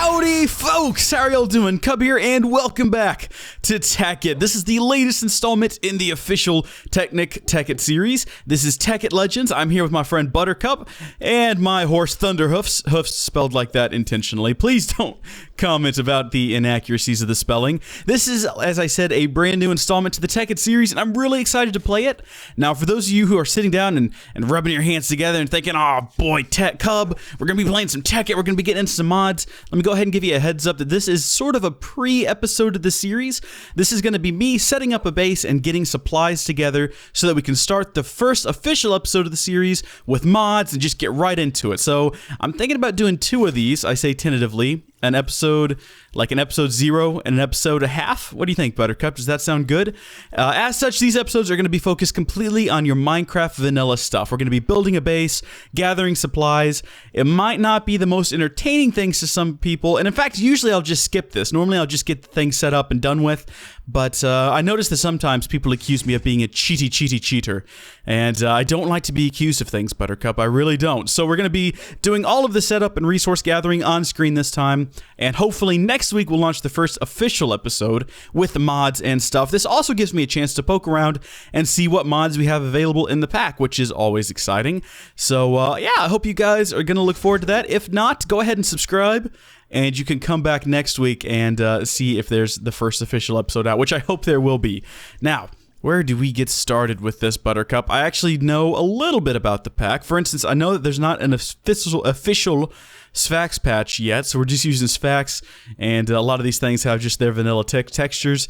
Howdy, folks! How are y'all doing? Cub here, and welcome back to Tekkit. This is the latest installment in the official Tekkit series. This is Tekkit Legends. I'm here with my friend Buttercup and my horse Thunderhoofs. Hoofs spelled like that intentionally. Please don't comment about the inaccuracies of the spelling. This is, as I said, a brand new installment to the Tekkit series, and I'm really excited to play it. Now, for those of you who are sitting down and rubbing your hands together and thinking, oh boy, Cub, we're going to be playing some Tekkit, we're going to be getting into some mods, let me go ahead and give you a heads up that this is sort of a pre-episode of the series. This is going to be me setting up a base and getting supplies together so that we can start the first official episode of the series with mods and just get right into it. So I'm thinking about doing two of these, I say tentatively. An episode 0 and an episode a half. What do you think, Buttercup? Does that sound good? As such, these episodes are going to be focused completely on your Minecraft vanilla stuff. We're going to be building a base, gathering supplies. It might not be the most entertaining things to some people, and in fact, usually I'll just skip this. Normally, I'll just get the thing set up and done with, but I notice that sometimes people accuse me of being a cheater, and I don't like to be accused of things, Buttercup. I really don't. So we're going to be doing all of the setup and resource gathering on screen this time, and hopefully next week we'll launch the first official episode with the mods and stuff. This also gives me a chance to poke around and see what mods we have available in the pack, which is always exciting. So yeah, I hope you guys are going to look forward to that. If not, go ahead and subscribe, and you can come back next week and see if there's the first official episode out, which I hope there will be. Now, where do we get started with this, Buttercup? I actually know a little bit about the pack. For instance, I know that there's not an official Sphax patch yet, so we're just using Sphax, and a lot of these things have just their vanilla textures.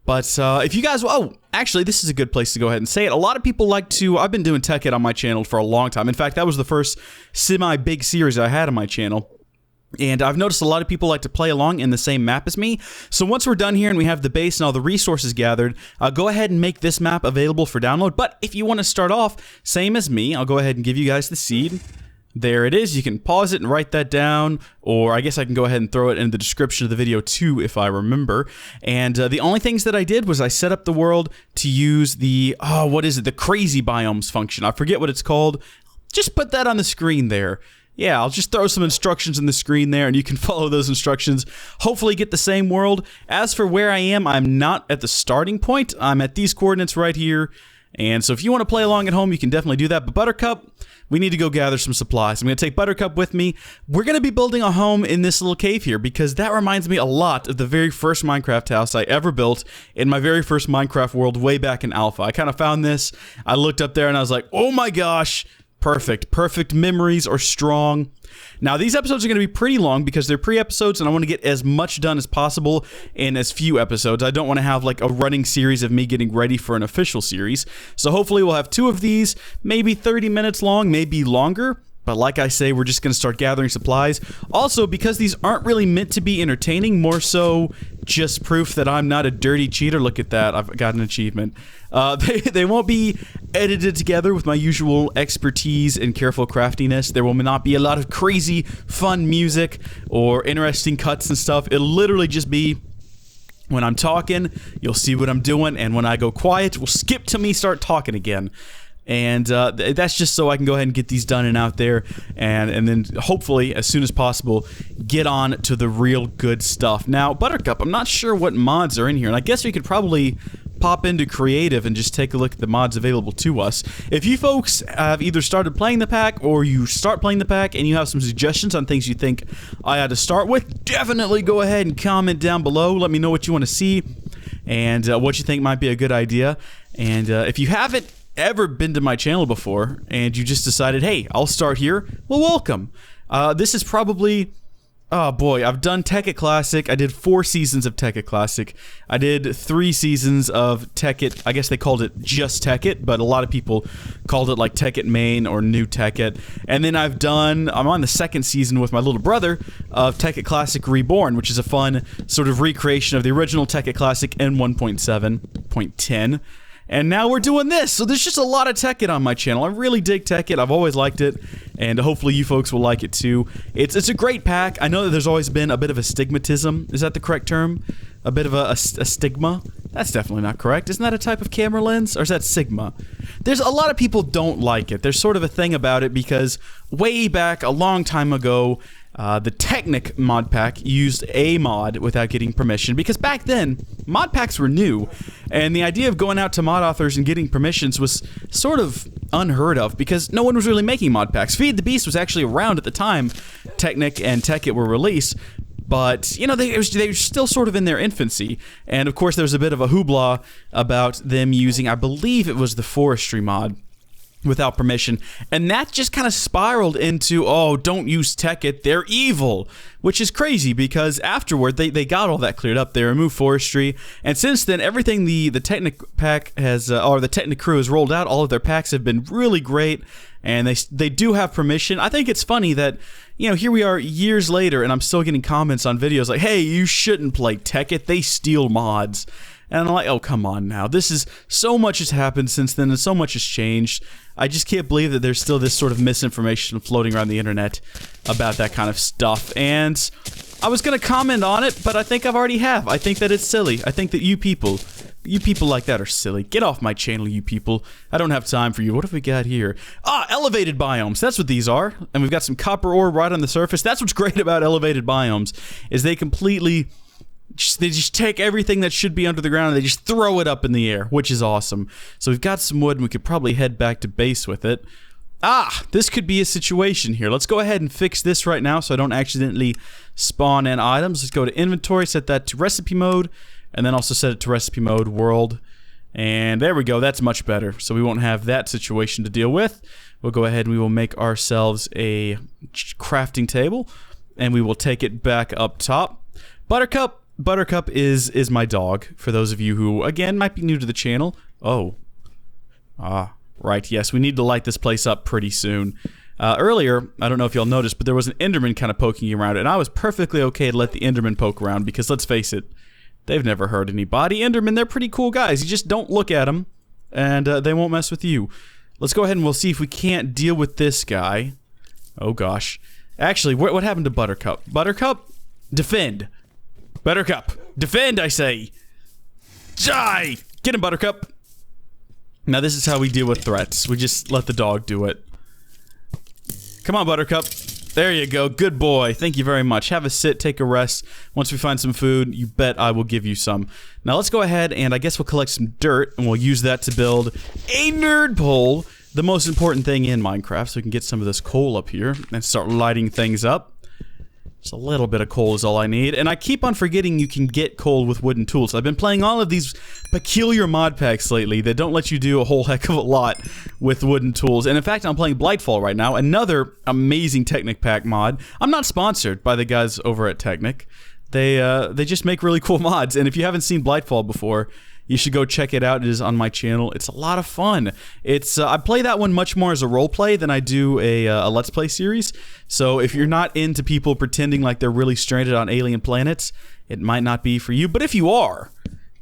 But if you guys, actually, this is a good place to go ahead and say it. A lot of people like to, I've been doing Tekkit on my channel for a long time. In fact, that was the first semi-big series I had on my channel. And I've noticed a lot of people like to play along in the same map as me. So once we're done here and we have the base and all the resources gathered, I'll go ahead and make this map available for download. But if you want to start off, same as me, I'll go ahead and give you guys the seed. There it is. You can pause it and write that down, or I guess I can go ahead and throw it in the description of the video too, if I remember. And the only things that I did was I set up the world to use the, the crazy biomes function. I forget what it's called. Just put that on the screen there. Yeah, I'll just throw some instructions in the screen there, and you can follow those instructions. Hopefully get the same world. As for where I am, I'm not at the starting point. I'm at these coordinates right here. And so if you want to play along at home, you can definitely do that. But Buttercup, we need to go gather some supplies. I'm going to take Buttercup with me. We're going to be building a home in this little cave here because that reminds me a lot of the very first Minecraft house I ever built in my very first Minecraft world way back in Alpha. I kind of found this. I looked up there and I was like, oh my gosh. Perfect memories are strong. Now, these episodes are going to be pretty long because they're pre-episodes, and I want to get as much done as possible in as few episodes. I don't want to have like a running series of me getting ready for an official series. So hopefully we'll have two of these, maybe 30 minutes long, maybe longer. But like I say, we're just going to start gathering supplies. Also, because these aren't really meant to be entertaining, more so just proof that I'm not a dirty cheater. Look at that. I've got an achievement. They won't be edited together with my usual expertise and careful craftiness. There will not be a lot of crazy, fun music or interesting cuts and stuff. It'll literally just be when I'm talking, you'll see what I'm doing, and when I go quiet, we'll skip to me start talking again. And that's just so I can go ahead and get these done and out there, and then hopefully, as soon as possible, get on to the real good stuff. Now, Buttercup, I'm not sure what mods are in here, and I guess we could probably pop into creative and just take a look at the mods available to us. If you folks have either started playing the pack or you start playing the pack and you have some suggestions on things you think I ought to start with, definitely go ahead and comment down below. Let me know what you want to see and what you think might be a good idea. And if you haven't ever been to my channel before and you just decided, hey, I'll start here, well, welcome. This is probably, oh boy, I've done Tekkit Classic. I did 4 seasons of Tekkit Classic. I did 3 seasons of Tekkit. I guess they called it just Tekkit, but a lot of people called it like Tekkit Main or New Tekkit. And then I'm on the 2nd season with my little brother of Tekkit Classic Reborn, which is a fun sort of recreation of the original Tekkit Classic in 1.7.10. And now we're doing this, so there's just a lot of Tekkit on my channel. I really dig Tekkit. I've always liked it, and hopefully you folks will like it too. It's a great pack. I know that there's always been a bit of a stigmatism. Is that the correct term? A bit of a stigma? That's definitely not correct. Isn't that a type of camera lens, or is that Sigma? There's a lot of people don't like it. There's sort of a thing about it because way back a long time ago, The Tekkit mod pack used a mod without getting permission, because back then, mod packs were new, and the idea of going out to mod authors and getting permissions was sort of unheard of, because no one was really making mod packs. Feed the Beast was actually around at the time Tekkit and Tekkit were released, but, you know, they were still sort of in their infancy, and of course there was a bit of a hoopla about them using, I believe it was the forestry mod, without permission, and that just kind of spiraled into, oh, don't use Tekkit, they're evil, which is crazy, because afterward they got all that cleared up. They removed forestry, and since then everything the Tekkit pack has, or the Tekkit crew has rolled out, all of their packs have been really great, and they do have permission. I think it's funny that, you know, here we are years later, and I'm still getting comments on videos like, hey, you shouldn't play Tekkit, they steal mods. And I'm like, oh, come on now. So much has happened since then, and so much has changed. I just can't believe that there's still this sort of misinformation floating around the internet about that kind of stuff. And I was going to comment on it, but I think I've already have. I think that it's silly. I think that you people like that are silly. Get off my channel, you people. I don't have time for you. What have we got here? Ah, elevated biomes. That's what these are. And we've got some copper ore right on the surface. That's what's great about elevated biomes, is they completely... They just take everything that should be under the ground and they just throw it up in the air, which is awesome. So we've got some wood and we could probably head back to base with it. Ah, this could be a situation here. Let's go ahead and fix this right now so I don't accidentally spawn in items. Let's go to inventory, set that to recipe mode, and then also set it to recipe mode world. And there we go, that's much better. So we won't have that situation to deal with. We'll go ahead and we will make ourselves a crafting table, and we will take it back up top. Buttercup is my dog, for those of you who, again, might be new to the channel. Oh. Ah, right, yes, we need to light this place up pretty soon. Earlier, I don't know if y'all noticed, but there was an Enderman kind of poking around, and I was perfectly okay to let the Enderman poke around, because let's face it, they've never hurt anybody. Endermen, they're pretty cool guys. You just don't look at them, and they won't mess with you. Let's go ahead and we'll see if we can't deal with this guy. Oh, gosh. Actually, what happened to Buttercup? Buttercup, defend. Buttercup, defend, I say! Die! Get him, Buttercup! Now this is how we deal with threats. We just let the dog do it. Come on, Buttercup. There you go, good boy. Thank you very much. Have a sit, take a rest. Once we find some food, you bet I will give you some. Now let's go ahead and I guess we'll collect some dirt, and we'll use that to build a nerd pole, the most important thing in Minecraft, so we can get some of this coal up here and start lighting things up. Just a little bit of coal is all I need, and I keep on forgetting you can get coal with wooden tools. I've been playing all of these peculiar mod packs lately that don't let you do a whole heck of a lot with wooden tools, and in fact I'm playing Blightfall right now, another amazing Tekkit pack mod. I'm not sponsored by the guys over at Tekkit. They just make really cool mods, and if you haven't seen Blightfall before, you should go check it out. It is on my channel. It's a lot of fun. It's I play that one much more as a role play than I do a Let's Play series. So if you're not into people pretending like they're really stranded on alien planets, it might not be for you. But if you are,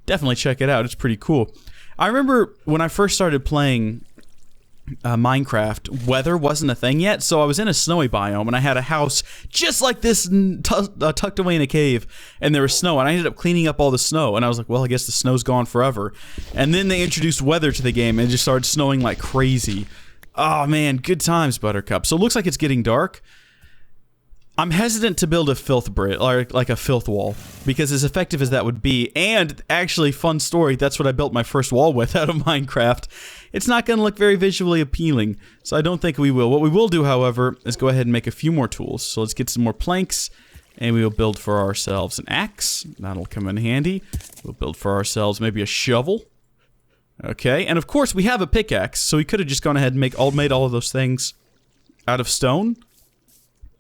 definitely check it out. It's pretty cool. I remember when I first started playing Minecraft, weather wasn't a thing yet, so I was in a snowy biome and I had a house just like this tucked away in a cave, and there was snow, and I ended up cleaning up all the snow, and I was like, well, I guess the snow's gone forever. And then they introduced weather to the game and it just started snowing like crazy. Oh man, good times, Buttercup. So it looks like it's getting dark. I'm hesitant to build a filth bridge, or like a filth wall, because as effective as that would be, and actually, fun story, that's what I built my first wall with out of Minecraft, it's not going to look very visually appealing, so I don't think we will. What we will do, however, is go ahead and make a few more tools. So let's get some more planks, and we will build for ourselves an axe. That'll come in handy. We'll build for ourselves maybe a shovel. Okay, and of course we have a pickaxe, so we could have just gone ahead and made all of those things out of stone.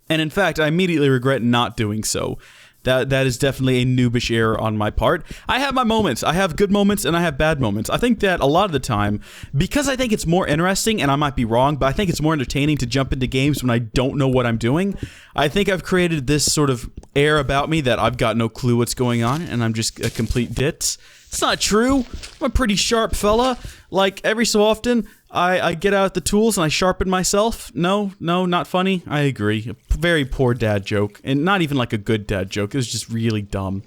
And in fact, I immediately regret not doing so. That is definitely a noobish error on my part. I have my moments. I have good moments and I have bad moments. I think that a lot of the time, because I think it's more interesting, and I might be wrong, but I think it's more entertaining to jump into games when I don't know what I'm doing. I think I've created this sort of air about me that I've got no clue what's going on and I'm just a complete ditz. It's not true. I'm a pretty sharp fella. Like, every so often, I get out the tools and I sharpen myself. No, not funny. I agree. A very poor dad joke. And not even like a good dad joke. It was just really dumb.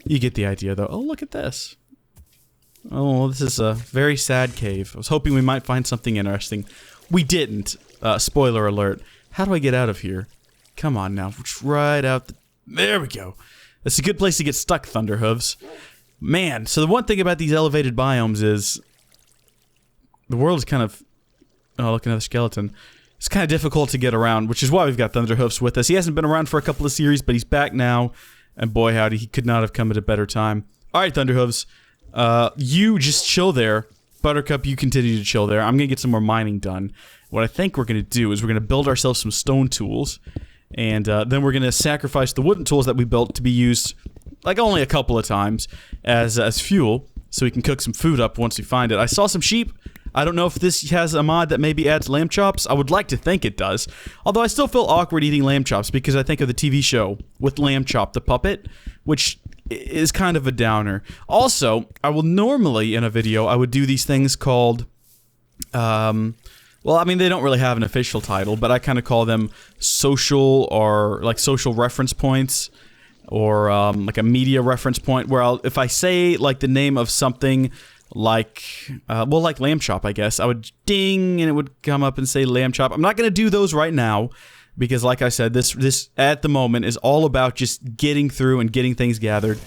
You get the idea, though. Oh, look at this. Oh, this is a very sad cave. I was hoping we might find something interesting. We didn't. Spoiler alert. How do I get out of here? Come on now. Right out there we go. That's a good place to get stuck, Thunderhooves. Man, so the one thing about these elevated biomes is... the world is kind of... oh, look, another skeleton. It's kind of difficult to get around, which is why we've got Thunderhoofs with us. He hasn't been around for a couple of series, but he's back now. And boy, howdy, he could not have come at a better time. Alright, Thunderhoofs. You just chill there. Buttercup, you continue to chill there. I'm gonna get some more mining done. What I think we're gonna do is we're gonna build ourselves some stone tools. And then we're gonna sacrifice the wooden tools that we built to be used, like, only a couple of times as fuel. So we can cook some food up once we find it. I saw some sheep. I don't know if this has a mod that maybe adds lamb chops. I would like to think it does. Although I still feel awkward eating lamb chops because I think of the TV show with Lamb Chop the puppet, which is kind of a downer. Also, I will normally, in a video, I would do these things called... well, I mean, they don't really have an official title, but I kind of call them social or, like, social reference points. Or, like a media reference point where if I say, like, the name of something... like, well, like lamb chop, I guess. I would ding, and it would come up and say lamb chop. I'm not going to do those right now, because like I said, this at the moment is all about just getting through and getting things gathered.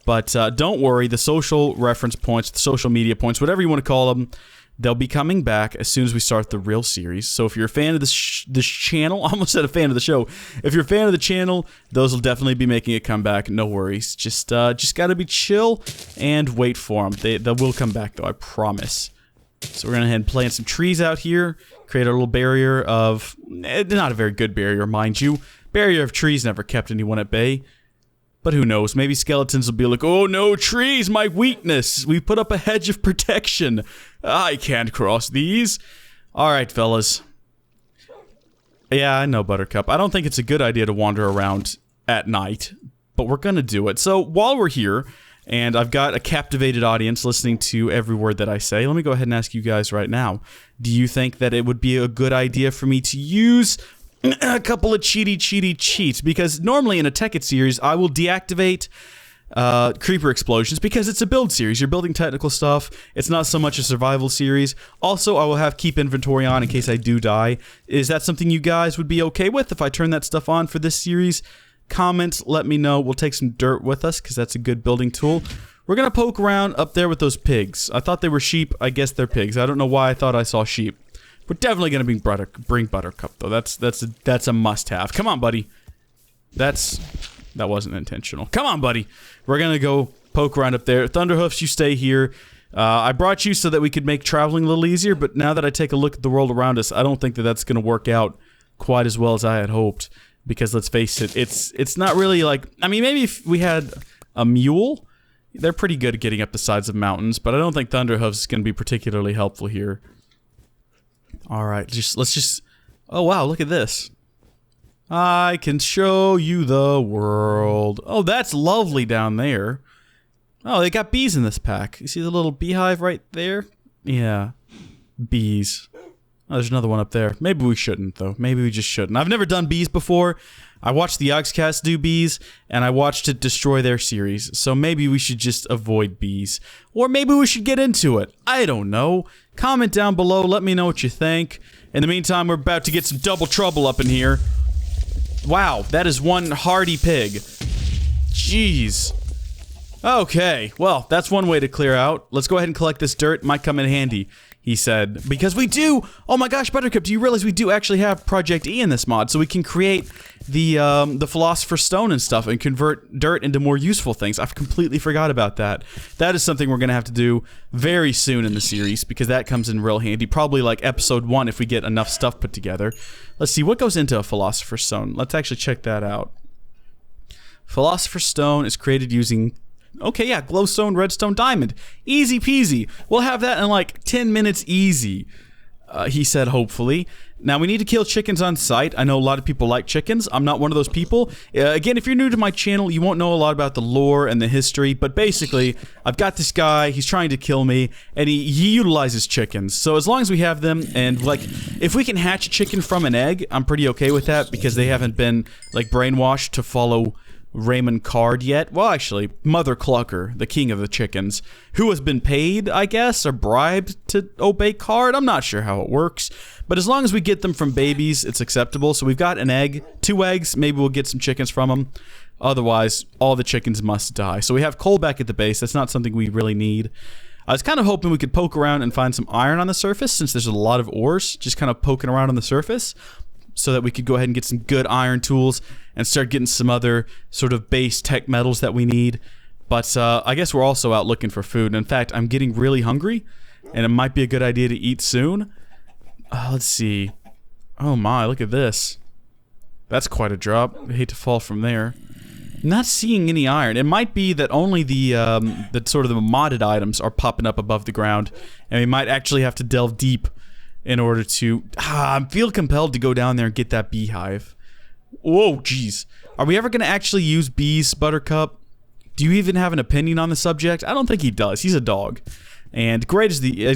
But don't worry, the social reference points, the social media points, whatever you want to call them, they'll be coming back as soon as we start the real series. So if you're a fan of this channel, I almost said a fan of the show. If you're a fan of the channel, those will definitely be making a comeback. No worries. Just gotta be chill and wait for them. They will come back though, I promise. So we're gonna head and plant some trees out here. Create a little barrier of... not a very good barrier, mind you. Barrier of trees never kept anyone at bay. But who knows, maybe skeletons will be like, oh no, trees, my weakness! We put up a hedge of protection. I can't cross these. Alright, fellas. Yeah, I know, Buttercup. I don't think it's a good idea to wander around at night, but we're gonna do it. So, while we're here, and I've got a captivated audience listening to every word that I say, let me go ahead and ask you guys right now. Do you think that it would be a good idea for me to use... a couple of cheaty cheats, because normally in a Tekkit series, I will deactivate creeper explosions because it's a build series. You're building technical stuff. It's not so much a survival series. Also, I will have keep inventory on in case I do die. Is that something you guys would be okay with if I turn that stuff on for this series? Comment, let me know. We'll take some dirt with us because that's a good building tool. We're going to poke around up there with those pigs. I thought they were sheep. I guess they're pigs. I don't know why I thought I saw sheep. We're definitely gonna bring Buttercup though. That's a must-have. Come on, buddy. That wasn't intentional. Come on, buddy. We're gonna go poke around up there. Thunderhoofs, you stay here. I brought you so that we could make traveling a little easier, but now that I take a look at the world around us, I don't think that that's gonna work out quite as well as I had hoped. Because let's face it, it's not really like... I mean, maybe if we had a mule, they're pretty good at getting up the sides of mountains, but I don't think Thunderhoofs is gonna be particularly helpful here. Alright, let's just... oh wow, look at this. I can show you the world. Oh, that's lovely down there. Oh, they got bees in this pack. You see the little beehive right there? Yeah. Bees. Oh, there's another one up there. Maybe we shouldn't, though. Maybe we just shouldn't. I've never done bees before. I watched the Yogscast do bees, and I watched it destroy their series. So maybe we should just avoid bees. Or maybe we should get into it. I don't know. Comment down below. Let me know what you think. In the meantime, we're about to get some double trouble up in here. Wow, that is one hardy pig. Jeez. Okay, well, that's one way to clear out. Let's go ahead and collect this dirt. Might come in handy, he said. Because we do... oh my gosh, Buttercup, do you realize we do actually have Project E in this mod? So we can create the Philosopher Stone and stuff and convert dirt into more useful things. I've completely forgot about that. That is something we're going to have to do very soon in the series because that comes in real handy. Probably like episode 1 if we get enough stuff put together. Let's see, what goes into a Philosopher Stone? Let's actually check that out. Philosopher Stone is created using... okay, yeah, glowstone, redstone, diamond. Easy peasy. We'll have that in like 10 minutes easy, he said, hopefully. Now, we need to kill chickens on sight. I know a lot of people like chickens. I'm not one of those people. Again, if you're new to my channel, you won't know a lot about the lore and the history, but basically, I've got this guy, he's trying to kill me, and he utilizes chickens. So as long as we have them, and like, if we can hatch a chicken from an egg, I'm pretty okay with that, because they haven't been, like, brainwashed to follow Raymond Card yet. Well, actually, Mother Clucker, the king of the chickens, who has been paid, I guess, or bribed to obey Card. I'm not sure how it works, but as long as we get them from babies, it's acceptable. So we've got an egg, 2 eggs, maybe we'll get some chickens from them. Otherwise, all the chickens must die. So we have coal back at the base. That's not something we really need. I was kind of hoping we could poke around and find some iron on the surface, since there's a lot of ores just kind of poking around on the surface, so that we could go ahead and get some good iron tools and start getting some other sort of base tech metals that we need. But I guess we're also out looking for food. In fact, I'm getting really hungry, and it might be a good idea to eat soon. Let's see. Oh my, look at this. That's quite a drop. I hate to fall from there. Not seeing any iron. It might be that only the sort of the modded items are popping up above the ground, and we might actually have to delve deep in order to... I feel compelled to go down there and get that beehive. Whoa, jeez. Are we ever going to actually use bees, Buttercup? Do you even have an opinion on the subject? I don't think he does. He's a dog. And as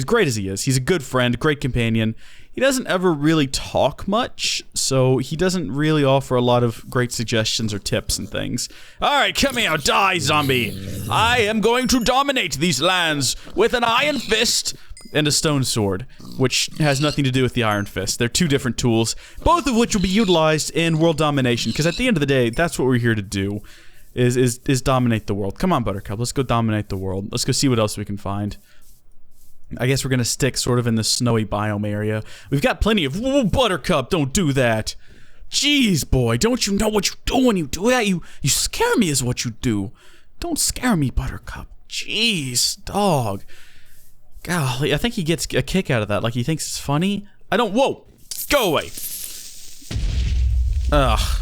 great as he is, he's a good friend, great companion. He doesn't ever really talk much, so he doesn't really offer a lot of great suggestions or tips and things. Alright, come here, die, zombie! I am going to dominate these lands with an iron fist and a stone sword, which has nothing to do with the iron fist. They're 2 different tools, both of which will be utilized in world domination, because at the end of the day, that's what we're here to do, is dominate the world. Come on, Buttercup, let's go dominate the world. Let's go see what else we can find. I guess we're gonna stick sort of in the snowy biome area. We've got plenty of... Whoa, Buttercup, don't do that. Jeez, boy, don't you know what you do when you do that? You scare me is what you do. Don't scare me, Buttercup. Jeez, dog. Golly, I think he gets a kick out of that. Like, he thinks it's funny. I don't... Whoa! Go away! Ugh.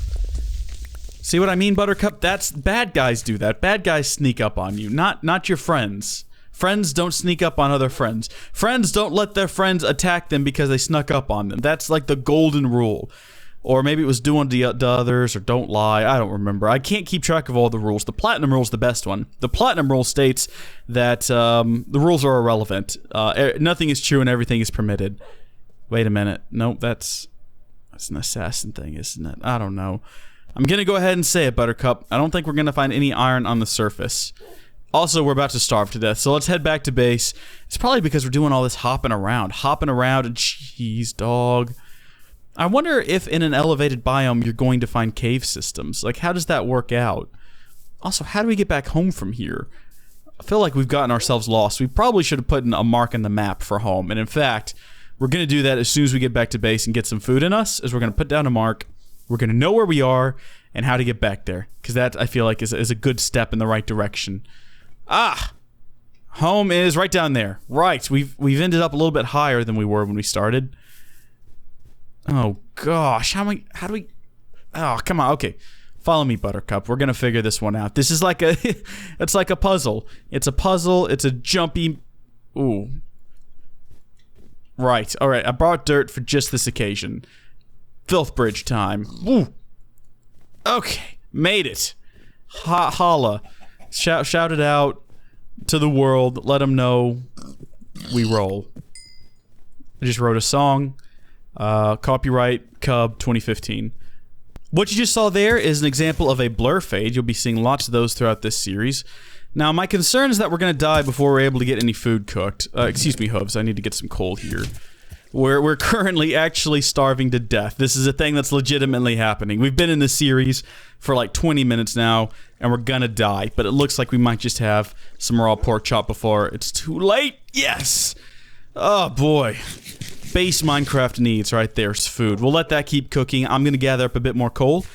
See what I mean, Buttercup? That's... Bad guys do that. Bad guys sneak up on you, not your friends. Friends don't sneak up on other friends. Friends don't let their friends attack them because they snuck up on them. That's like the golden rule. Or maybe it was do unto others, or don't lie. I don't remember. I can't keep track of all the rules. The platinum rule is the best one. The platinum rule states that the rules are irrelevant. Nothing is true and everything is permitted. Wait a minute. Nope, that's an assassin thing, isn't it? I don't know. I'm gonna go ahead and say it, Buttercup. I don't think we're gonna find any iron on the surface. Also, we're about to starve to death, so let's head back to base. It's probably because we're doing all this hopping around, and jeez, dog. I wonder if in an elevated biome you're going to find cave systems. Like, how does that work out? Also, how do we get back home from here? I feel like we've gotten ourselves lost. We probably should have put a mark on the map for home, and in fact, we're going to do that as soon as we get back to base and get some food in us, is we're going to put down a mark. We're going to know where we are and how to get back there, because that, I feel like, is a good step in the right direction. Ah! Home is right down there. Right, we've ended up a little bit higher than we were when we started. Oh gosh, how do we... Oh, come on, okay. Follow me, Buttercup. We're gonna figure this one out. This is like a... It's like a puzzle. It's a puzzle, it's a jumpy... Ooh. Right, alright, I brought dirt for just this occasion. Filth bridge time. Woo! Okay, made it. Holla. Shout it out to the world. Let them know we roll. I just wrote a song. Copyright Cub 2015. What you just saw there is an example of a blur fade. You'll be seeing lots of those throughout this series. Now, my concern is that we're going to die before we're able to get any food cooked. Excuse me, Hooves. I need to get some coal here. We're currently actually starving to death. This is a thing that's legitimately happening. We've been in this series for like 20 minutes now, and we're gonna die. But it looks like we might just have some raw pork chop before it's too late. Yes! Oh, boy. Base Minecraft needs right there's food. We'll let that keep cooking. I'm gonna gather up a bit more coal.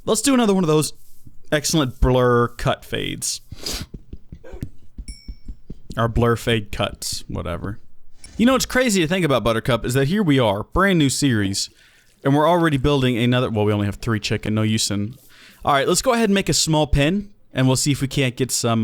Let's do another one of those excellent blur cut fades. Or blur fade cuts, whatever. You know what's crazy to think about, Buttercup, is that here we are, brand new series, and we're already building another... Well, we only have 3 chicken, no use in... Alright, let's go ahead and make a small pen, and we'll see if we can't get some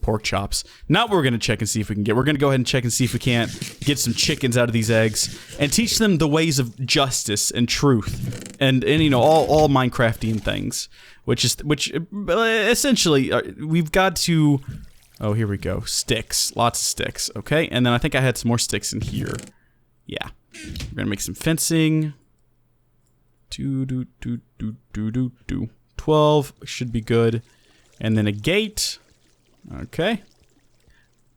pork chops. Not what we're gonna check and see if we can get. We're gonna go ahead and check and see if we can't get some chickens out of these eggs, and teach them the ways of justice and truth, and you know, all Minecraftian things. Which essentially, we've got to... Oh, here we go. Sticks. Lots of sticks. Okay, and then I think I had some more sticks in here. Yeah. We're gonna make some fencing. 12 should be good. And then a gate. Okay.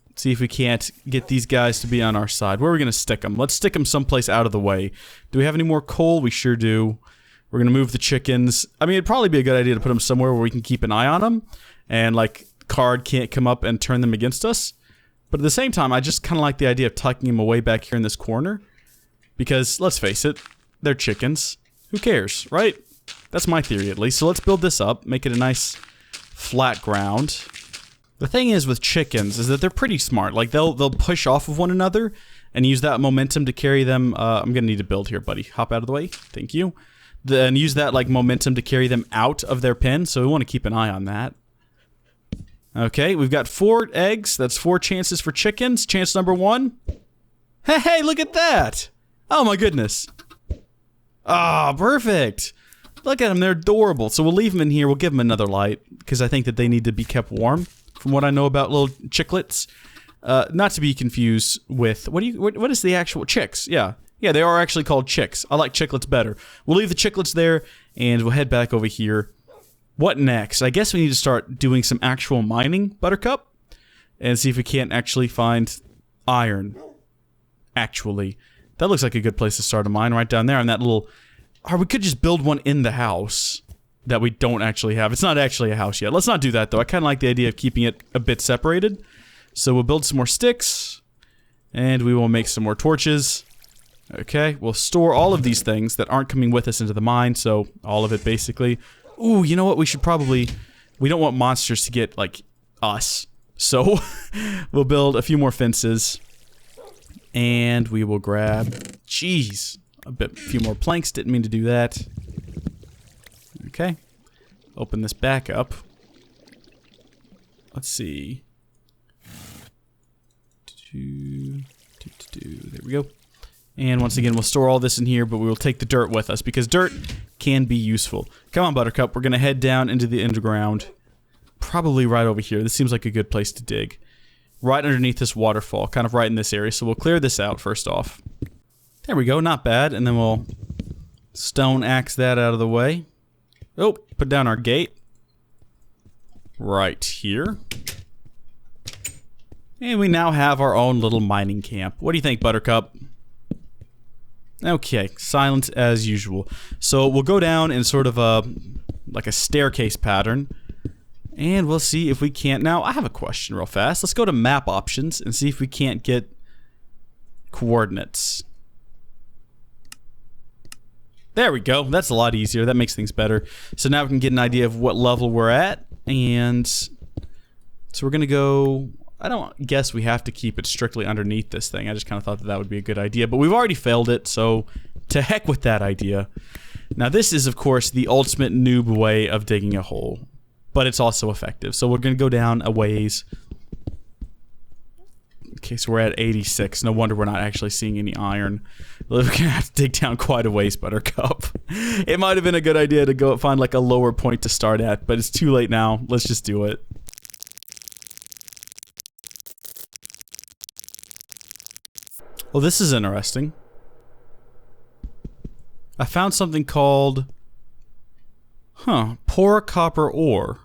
Let's see if we can't get these guys to be on our side. Where are we going to stick them? Let's stick them someplace out of the way. Do we have any more coal? We sure do. We're going to move the chickens. I mean, it'd probably be a good idea to put them somewhere where we can keep an eye on them. And, like, Card can't come up and turn them against us. But at the same time, I just kind of like the idea of tucking them away back here in this corner. Because, let's face it, they're chickens. Who cares, right? That's my theory, at least. So let's build this up, make it a nice flat ground. The thing is with chickens is that they're pretty smart. Like, they'll push off of one another and use that momentum to carry them. I'm going to need to build here, buddy. Hop out of the way. Thank you. Then use that, like, momentum to carry them out of their pen. So we want to keep an eye on that. Okay, we've got 4 eggs. That's 4 chances for chickens. Chance number 1. Hey, look at that! Oh my goodness. Ah, perfect. Look at them, they're adorable. So we'll leave them in here. We'll give them another light because I think that they need to be kept warm. From what I know about little chicklets, not to be confused with what is the actual chicks? Yeah, they are actually called chicks. I like chicklets better. We'll leave the chicklets there, and we'll head back over here. What next? I guess we need to start doing some actual mining, Buttercup, and see if we can't actually find iron. Actually, that looks like a good place to start a mine right down there on that little. Or we could just build one in the house that we don't actually have. It's not actually a house yet. Let's not do that, though. I kind of like the idea of keeping it a bit separated. So we'll build some more sticks, and we will make some more torches. Okay, we'll store all of these things that aren't coming with us into the mine, so all of it, basically. Ooh, you know what? We should probably. We don't want monsters to get, like, us. So we'll build a few more fences. And we will grab. Jeez. A few more planks. Didn't mean to do that. Okay. Open this back up. Let's see. There we go. And once again, we'll store all this in here, but we will take the dirt with us because dirt can be useful. Come on, Buttercup. We're going to head down into the underground. Probably right over here. This seems like a good place to dig. Right underneath this waterfall, kind of right in this area. So we'll clear this out first off. There we go, not bad. And then we'll stone axe that out of the way. Oh, put down our gate. Right here. And we now have our own little mining camp. What do you think, Buttercup? Okay, silence as usual. So we'll go down in sort of a, like a staircase pattern. And we'll see if we can't. Now, I have a question real fast. Let's go to map options and see if we can't get coordinates. There we go. That's a lot easier. That makes things better. So now we can get an idea of what level we're at. And so we're going to go. I don't guess we have to keep it strictly underneath this thing. I just kind of thought that that would be a good idea. But we've already failed it, so to heck with that idea. Now, this is, of course, the ultimate noob way of digging a hole. But it's also effective. So we're going to go down a ways. Okay, so we're at 86. No wonder we're not actually seeing any iron. We're going to have to dig down quite a ways, Buttercup. It might have been a good idea to go find like a lower point to start at, but it's too late now. Let's just do it. Well, this is interesting. I found something called... poor copper ore.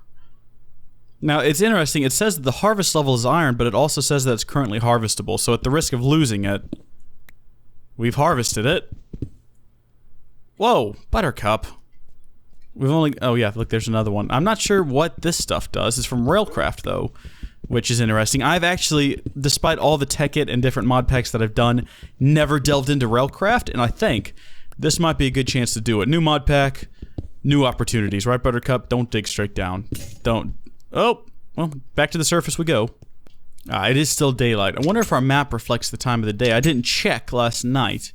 Now, it's interesting. It says that the harvest level is iron, but it also says that it's currently harvestable. So at the risk of losing it, we've harvested it. Whoa, Buttercup. We've only... Oh, yeah, look, there's another one. I'm not sure what this stuff does. It's from Railcraft, though, which is interesting. I've actually, despite all the Tekkit and different mod packs that I've done, never delved into Railcraft, and I think this might be a good chance to do it. New mod pack, new opportunities, right, Buttercup? Don't dig straight down. Don't... Oh, well, back to the surface we go. It is still daylight. I wonder if our map reflects the time of the day. I didn't check last night,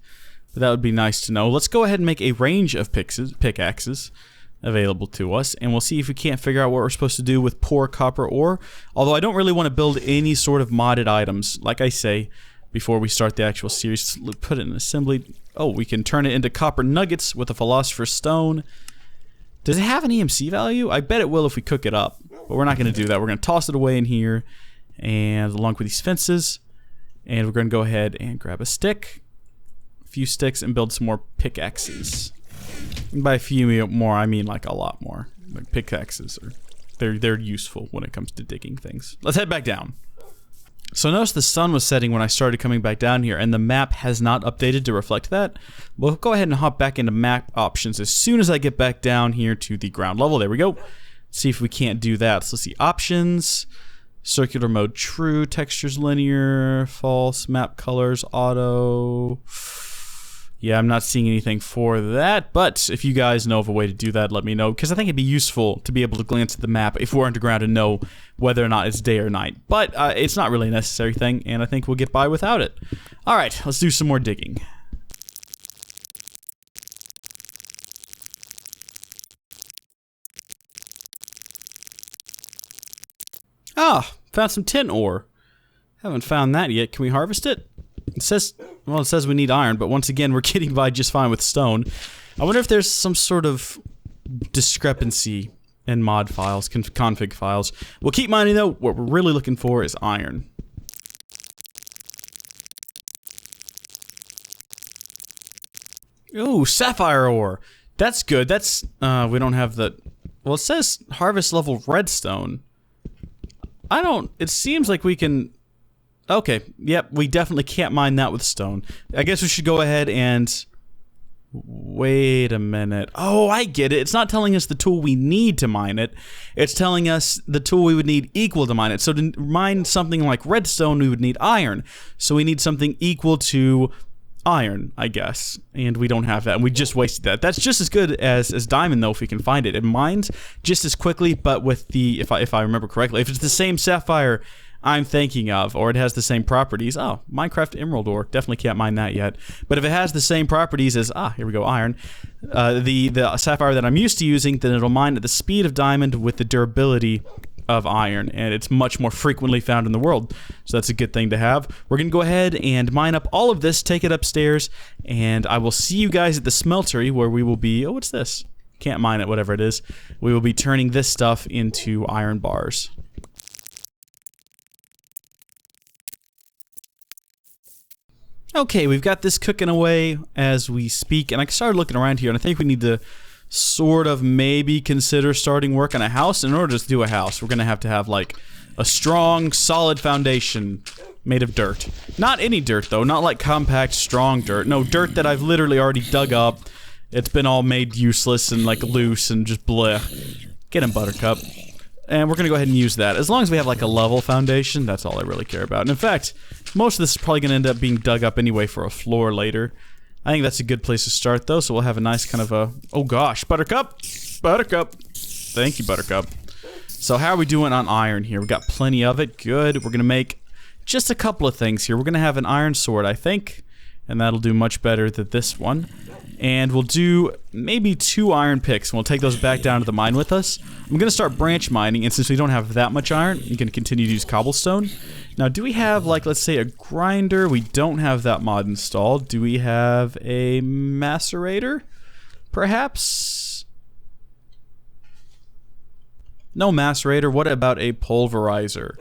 but that would be nice to know. Let's go ahead and make a range of pickaxes available to us, and we'll see if we can't figure out what we're supposed to do with poor copper ore. Although I don't really want to build any sort of modded items, like I say, before we start the actual series. Let's put it in assembly. Oh, we can turn it into copper nuggets with a Philosopher's stone. Does it have an EMC value? I bet it will if we cook it up. But we're not going to do that. We're going to toss it away in here, and along with these fences, and we're going to go ahead and grab a stick, a few sticks, and build some more pickaxes. And by a few more, I mean like a lot more. Like pickaxes are they're useful when it comes to digging things. Let's head back down. So notice the sun was setting when I started coming back down here, and the map has not updated to reflect that. We'll go ahead and hop back into map options as soon as I get back down here to the ground level. There we go. See if we can't do that. So let's see, options, circular mode true, textures linear, false, map colors, auto. Yeah, I'm not seeing anything for that, but if you guys know of a way to do that, let me know, because I think it'd be useful to be able to glance at the map if we're underground and know whether or not it's day or night. But it's not really a necessary thing, and I think we'll get by without it. Alright, let's do some more digging. Ah, found some tin ore. Haven't found that yet. Can we harvest it? It says, well, it says we need iron, but once again, we're getting by just fine with stone. I wonder if there's some sort of discrepancy in mod files, config files. We'll keep mining though. What we're really looking for is iron. Ooh, sapphire ore. That's good. That's, we don't have the, well, it says harvest level redstone. It seems like we can, okay, yep, we definitely can't mine that with stone. I guess we should go ahead and, wait a minute. Oh, I get it. It's not telling us the tool we need to mine it. It's telling us the tool we would need equal to mine it. So to mine something like redstone, we would need iron. So we need something equal to iron, I guess, and we don't have that, and we just wasted that. That's just as good as diamond, though, if we can find it. It mines just as quickly, but with the, if I remember correctly, if it's the same sapphire I'm thinking of, or it has the same properties, oh, Minecraft emerald ore, definitely can't mine that yet, but if it has the same properties as, here we go, iron, the sapphire that I'm used to using, then it'll mine at the speed of diamond with the durability of iron, and it's much more frequently found in the world, so that's a good thing to have. We're gonna go ahead and mine up all of this, take it upstairs, and I will see you guys at the smeltery where we will be, oh, what's this? Can't mine it, whatever it is. We will be turning this stuff into iron bars. Okay, we've got this cooking away as we speak, and I started looking around here, and I think we need to sort of maybe consider starting work on a house. In order to do a house, we're gonna have to have like a strong, solid foundation made of dirt. Not any dirt though, not like compact, strong dirt. No, dirt that I've literally already dug up. It's been all made useless and like loose and just bleh. Get him, Buttercup. And we're gonna go ahead and use that. As long as we have like a level foundation, that's all I really care about. And in fact, most of this is probably gonna end up being dug up anyway for a floor later. I think that's a good place to start, though, so we'll have a nice kind of a... Oh, gosh. Buttercup! Buttercup! Thank you, Buttercup. So how are we doing on iron here? We've got plenty of it. Good. We're going to make just a couple of things here. We're going to have an iron sword, I think, and that'll do much better than this one. And we'll do maybe 2 iron picks, and we'll take those back down to the mine with us. I'm going to start branch mining, and since we don't have that much iron, I'm going to continue to use cobblestone. Now, do we have, like, let's say a grinder? We don't have that mod installed. Do we have a macerator? Perhaps? No macerator. What about a pulverizer?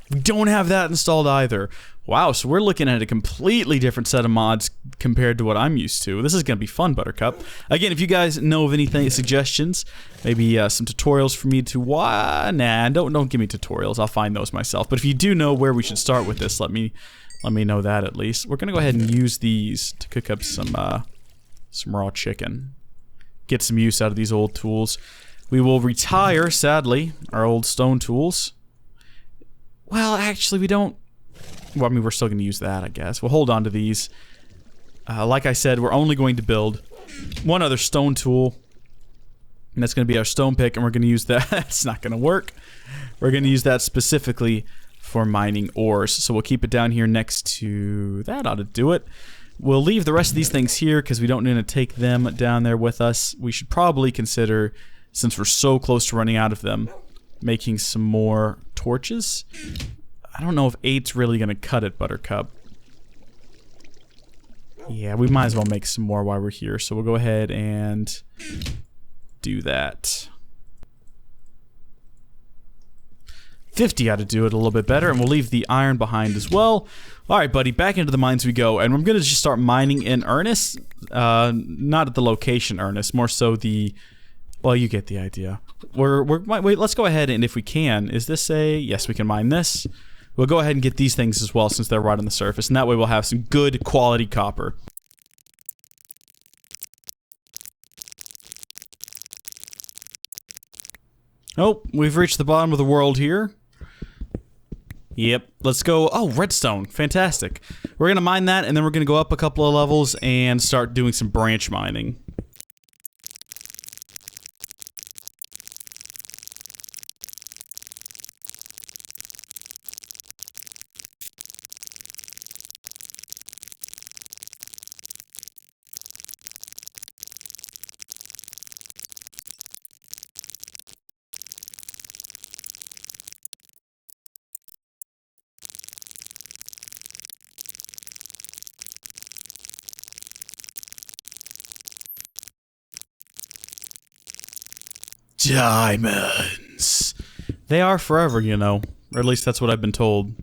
We don't have that installed either. Wow, so we're looking at a completely different set of mods compared to what I'm used to. This is going to be fun, Buttercup. Again, if you guys know of anything, suggestions, maybe some tutorials for me to watch. Nah, don't give me tutorials. I'll find those myself. But if you do know where we should start with this, let me know that at least. We're going to go ahead and use these to cook up some raw chicken. Get some use out of these old tools. We will retire, sadly, our old stone tools. Well, actually, we don't... Well, I mean, we're still going to use that, I guess. We'll hold on to these. Like I said, we're only going to build one other stone tool. And that's going to be our stone pick, and we're going to use that. It's not going to work. We're going to use that specifically for mining ores. So we'll keep it down here next to... That ought to do it. We'll leave the rest of these things here because we don't need to take them down there with us. We should probably consider, since we're so close to running out of them, making some more torches. I don't know if 8's really going to cut it, Buttercup. Yeah, we might as well make some more while we're here. So we'll go ahead and do that. 50 ought to do it a little bit better, and we'll leave the iron behind as well. Alright, buddy, back into the mines we go, and we're going to just start mining in earnest. Not at the location earnest, more so the Well, you get the idea. Wait, let's go ahead and if we can, is this a... Yes, we can mine this. We'll go ahead and get these things as well since they're right on the surface, and that way we'll have some good quality copper. Oh, we've reached the bottom of the world here. Yep, let's go. Oh, redstone. Fantastic. We're going to mine that, and then we're going to go up a couple of levels and start doing some branch mining. Diamonds. They are forever, you know. Or at least that's what I've been told.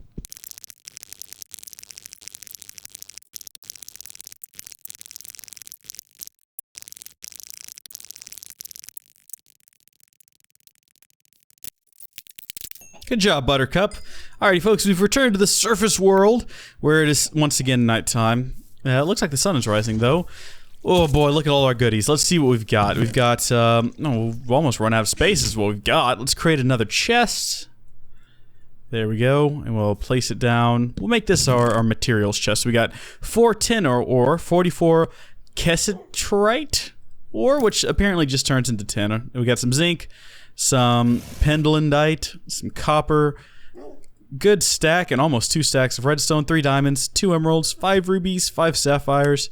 Good job, Buttercup. Alrighty, folks, we've returned to the surface world, where it is once again nighttime. It looks like the sun is rising, though. Oh boy, look at all our goodies. Let's see what we've got. We've got, no, we've almost run out of space is what we've got. Let's create another chest. There we go, and we'll place it down. We'll make this our materials chest. We got 4 tin ore, 44 kessitrite ore, which apparently just turns into tin. We got some zinc, some pendelandite, some copper, good stack, and almost 2 stacks of redstone, 3 diamonds, 2 emeralds, 5 rubies, 5 sapphires.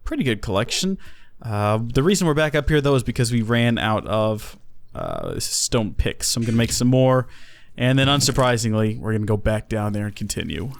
Pretty good collection. The reason we're back up here, though, is because we ran out of stone picks. So I'm going to make some more. And then, unsurprisingly, we're going to go back down there and continue.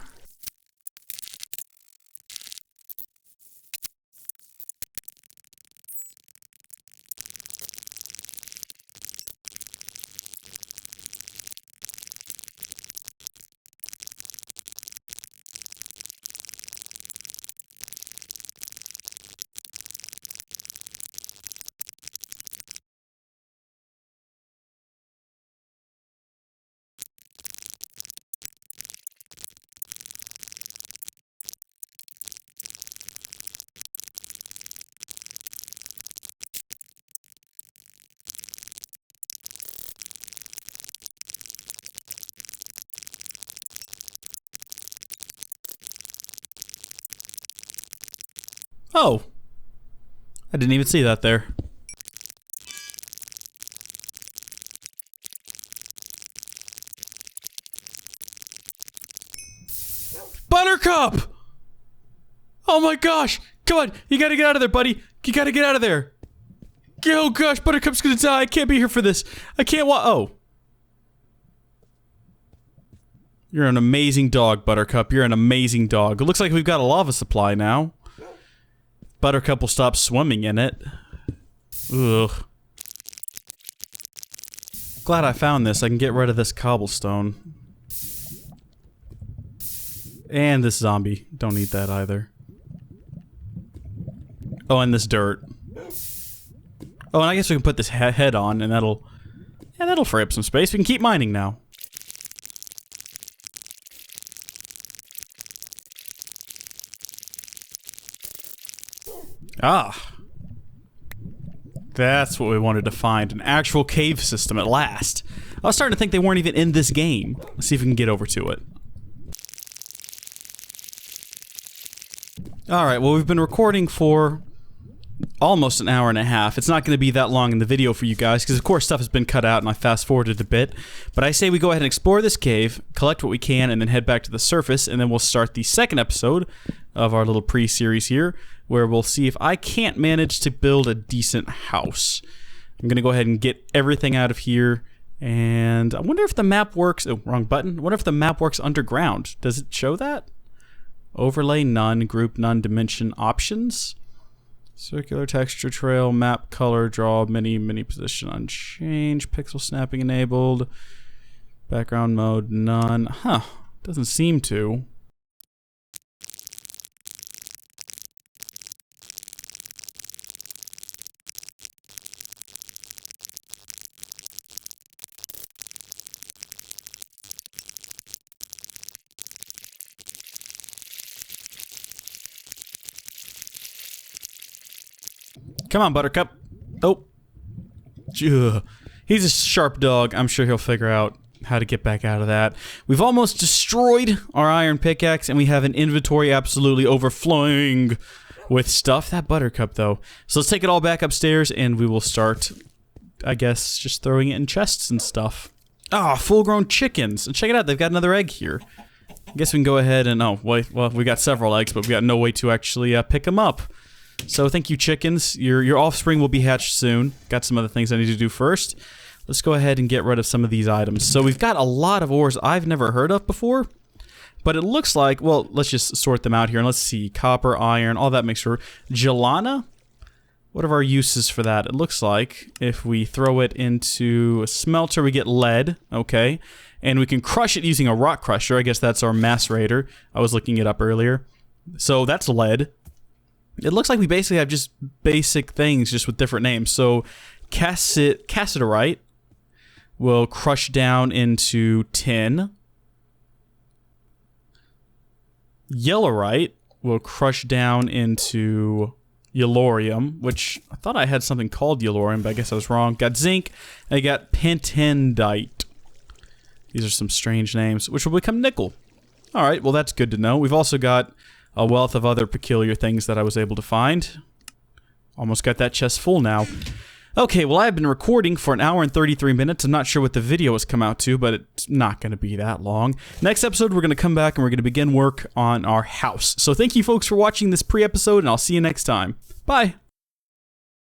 Oh. I didn't even see that there. Buttercup! Oh my gosh! Come on, you gotta get out of there, buddy. You gotta get out of there. Oh gosh, Buttercup's gonna die. I can't be here for this. I can't oh. You're an amazing dog, Buttercup. You're an amazing dog. It looks like we've got a lava supply now. Buttercup will stop swimming in it. Ugh. Glad I found this. I can get rid of this cobblestone. And this zombie. Don't need that either. Oh, and this dirt. Oh, and I guess we can put this head on, and that'll free up some space. We can keep mining now. Ah. That's what we wanted to find. An actual cave system at last. I was starting to think they weren't even in this game. Let's see if we can get over to it. Alright, well, we've been recording for almost an hour and a half. It's not going to be that long in the video for you guys, because of course stuff has been cut out and I fast-forwarded a bit. But I say we go ahead and explore this cave, collect what we can, and then head back to the surface, and then we'll start the second episode of our little pre-series here, where we'll see if I can't manage to build a decent house. I'm going to go ahead and get everything out of here, and I wonder if the map works... Oh, wrong button. I wonder if the map works underground. Does it show that? Overlay none, group none, dimension options. Circular texture trail, map color, draw, mini position unchanged, pixel snapping enabled, background mode none. Huh, doesn't seem to. Come on, Buttercup. Oh. Ugh. He's a sharp dog. I'm sure he'll figure out how to get back out of that. We've almost destroyed our iron pickaxe, and we have an inventory absolutely overflowing with stuff. That Buttercup, though. So let's take it all back upstairs, and we will start, I guess, just throwing it in chests and stuff. Ah, full-grown chickens. And check it out, they've got another egg here. I guess we can go ahead and, oh, wait, well, we got several eggs, but we got no way to actually pick them up. So thank you, chickens. Your offspring will be hatched soon. Got some other things I need to do first. Let's go ahead and get rid of some of these items. So we've got a lot of ores I've never heard of before, but it looks like, well, let's just sort them out here, and let's see. Copper, iron, all that mixture. Gelana? What are our uses for that? It looks like if we throw it into a smelter, we get lead, okay, and we can crush it using a rock crusher. I guess that's our macerator. I was looking it up earlier. So that's lead. It looks like we basically have just basic things, just with different names. So cassiterite will crush down into tin. Yellowite will crush down into yellorium, which I thought I had something called yellorium, but I guess I was wrong. Got zinc, and I got pentendite. These are some strange names, which will become nickel. Alright, well that's good to know. We've also got a wealth of other peculiar things that I was able to find. Almost got that chest full now. Okay, well I've been recording for an hour and 33 minutes. I'm not sure what the video has come out to, but it's not going to be that long. Next episode, we're going to come back and we're going to begin work on our house. So thank you folks for watching this pre-episode, and I'll see you next time. Bye!